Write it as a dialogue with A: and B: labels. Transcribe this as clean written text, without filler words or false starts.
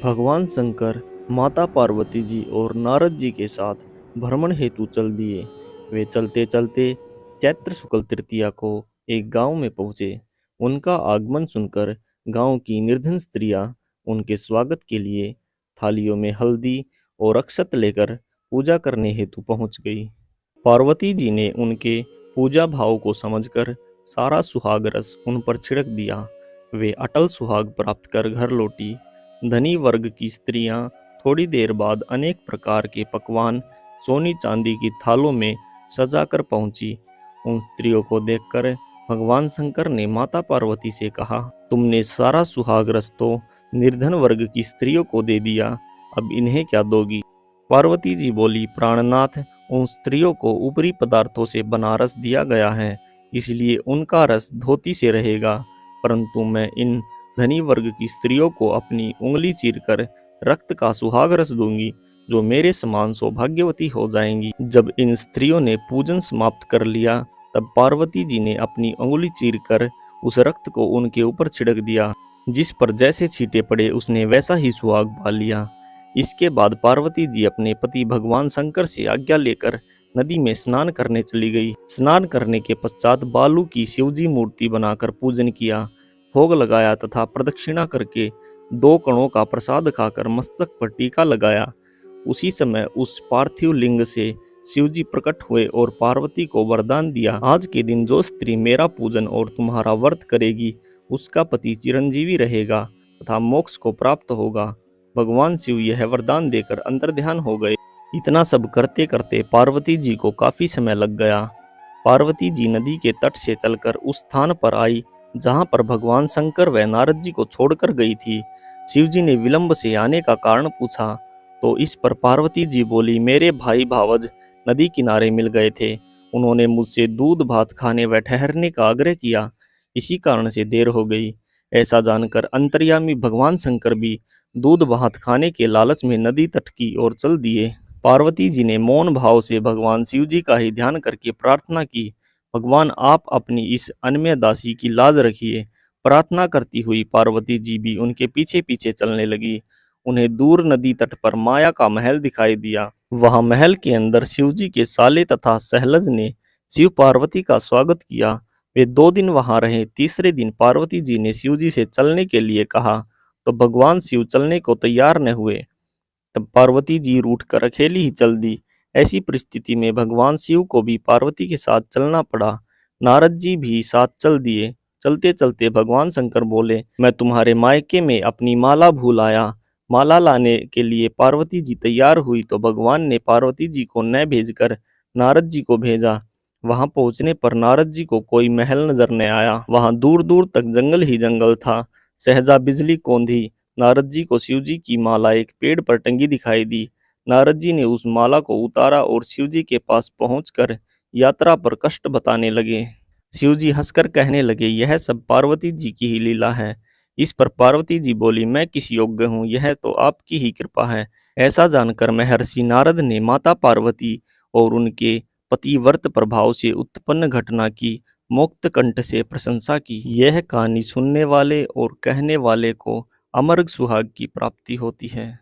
A: भगवान शंकर माता पार्वती जी और नारद जी के साथ भ्रमण हेतु चल दिए। वे चलते चलते चैत्र शुक्ल तृतीया को एक गांव में पहुंचे। उनका आगमन सुनकर गांव की निर्धन स्त्रियां उनके स्वागत के लिए थालियों में हल्दी और अक्षत लेकर पूजा करने हेतु पहुंच गई। पार्वती जी ने उनके पूजा भाव को समझकर सारा सुहाग रस उन पर छिड़क दिया। वे अटल सुहाग प्राप्त कर घर लौटी। धनी वर्ग की स्त्रियां थोड़ी देर बाद अनेक प्रकार के पकवान सोनी चांदी की थालों में सजाकर पहुंची। उन स्त्रियों को देखकर भगवान शंकर ने माता पार्वती से कहा, तुमने सारा सुहाग रस तो निर्धन वर्ग की स्त्रियों को दे दिया, अब इन्हें क्या दोगी? पार्वती जी बोली, प्राणनाथ, उन स्त्रियों को ऊपरी पदार्थों से बना रस दिया गया है, इसलिए उनका रस धोती से रहेगा, परंतु मैं इन धनी वर्ग की स्त्रियों को अपनी उंगली चीरकर रक्त का सुहाग रस दूंगी, जो मेरे समान सौभाग्यवती हो जाएंगी। जब इन स्त्रियों ने पूजन समाप्त कर लिया, तब पार्वती जी ने अपनी उंगली चीरकर उस रक्त को उनके ऊपर छिड़क दिया। जिस पर जैसे छींटे पड़े उसने वैसा ही सुहाग पा लिया। इसके बाद पार्वती जी अपने पति भगवान शंकर से आज्ञा लेकर नदी में स्नान करने चली गई। स्नान करने के पश्चात बालू की शिवजी मूर्ति बनाकर पूजन किया, भोग लगाया तथा प्रदक्षिणा करके 2 कणों का प्रसाद खाकर मस्तक पर टीका लगाया। उसी समय उस पार्थिव लिंग से शिवजी प्रकट हुए और पार्वती को वरदान दिया, आज के दिन जो स्त्री मेरा पूजन और तुम्हारा व्रत करेगी, उसका पति चिरंजीवी रहेगा तथा मोक्ष को प्राप्त होगा। भगवान शिव यह वरदान देकर अंतर्ध्यान हो गए। इतना सब करते करते पार्वती जी को काफी समय लग गया। पार्वती जी नदी के तट से चलकर उस स्थान पर आई जहां पर भगवान शंकर व नारद जी को छोड़कर गई थी। शिव जी ने विलंब से आने का कारण पूछा, तो इस पर पार्वती जी बोली, मेरे भाई भावज नदी किनारे मिल गए थे। उन्होंने मुझसे दूध भात खाने व ठहरने का आग्रह किया, इसी कारण से देर हो गई। ऐसा जानकर अंतर्यामी भगवान शंकर भी दूध भात खाने के लालच में नदी तट की ओर चल दिए। पार्वती जी ने मौन भाव से भगवान शिव जी का ही ध्यान करके प्रार्थना की, भगवान आप अपनी इस अनम्य दासी की लाज रखिए। प्रार्थना करती हुई पार्वती जी भी उनके पीछे पीछे चलने लगी। उन्हें दूर नदी तट पर माया का महल दिखाई दिया। वहां महल के अंदर शिवजी के साले तथा सहलज ने शिव पार्वती का स्वागत किया। वे 2 दिन वहां रहे। तीसरे दिन पार्वती जी ने शिवजी से चलने के लिए कहा, तो भगवान शिव चलने को तैयार न हुए। तब पार्वती जी रूठ कर अकेली ही चल दी। ऐसी परिस्थिति में भगवान शिव को भी पार्वती के साथ चलना पड़ा। नारद जी भी साथ चल दिए। चलते चलते भगवान शंकर बोले, मैं तुम्हारे मायके में अपनी माला भूल आया। माला लाने के लिए पार्वती जी तैयार हुई तो भगवान ने पार्वती जी को न भेजकर नारद जी को भेजा। वहां पहुंचने पर नारद जी को कोई महल नजर न आया। वहां दूर दूर तक जंगल ही जंगल था। सहजा बिजली कौंधी। नारद जी को शिवजी की माला एक पेड़ पर टंगी दिखाई दी। नारद जी ने उस माला को उतारा और शिवजी के पास पहुंचकर यात्रा पर कष्ट बताने लगे। शिवजी हंसकर कहने लगे, यह सब पार्वती जी की ही लीला है। इस पर पार्वती जी बोली, मैं किस योग्य हूँ, यह तो आपकी ही कृपा है। ऐसा जानकर महर्षि नारद ने माता पार्वती और उनके पतिव्रत प्रभाव से उत्पन्न घटना की मुक्त कंठ से प्रशंसा की। यह कहानी सुनने वाले और कहने वाले को अमर सुहाग की प्राप्ति होती है।